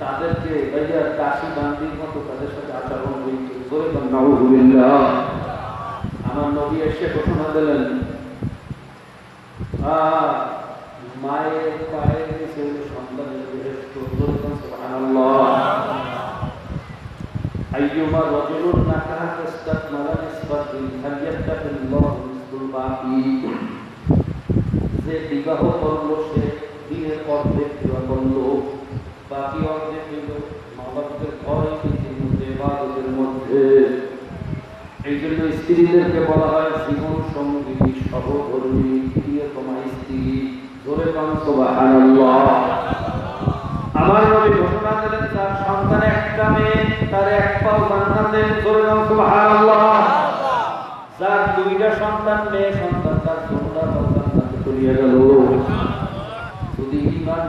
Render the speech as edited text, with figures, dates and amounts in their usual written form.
তাদেরকে ভাইয়া দাসী বান্দির মতো তাদের সাথে আচরণ করে নাউযুবিল্লাহ। আমার নবী এসে ঘোষণা দিলেন, মায়ের পায়ের নিচে সন্তানের বেহেশত, সুবহানাল্লাহ। আইয়ুমা রাজুলুন নাকাহা ইসতাকমালা নিসবাতিন ফালিয়াত্তাকিল্লাহ নিসফুল বাকি। যে বিবাহ করলো সে দিনের অর্ধেক বিবাহ করলো, বাকি অর্ধেক হইল মা বাপের ভয় নীতির মধ্যে, ইবাদতের মধ্যে। এই জন্য স্ত্রীদেরকে বলা হয় জীবন সঙ্গী, সহধর্মী, প্রিয়তমা স্ত্রী। জোরে বলেন সুবহানাল্লাহ। আমার নবী ঘোষণা দিলেন, তার সন্তান একটা মেয়ে, তার এক পাও জান্নাতে। জোরে বলেন সুবহানাল্লাহ। যার দুইটা সন্তান মেয়ে সন্তান, তার দুইটা পাও জান্নাতে চলিয়ে গেল। যদি ঈমান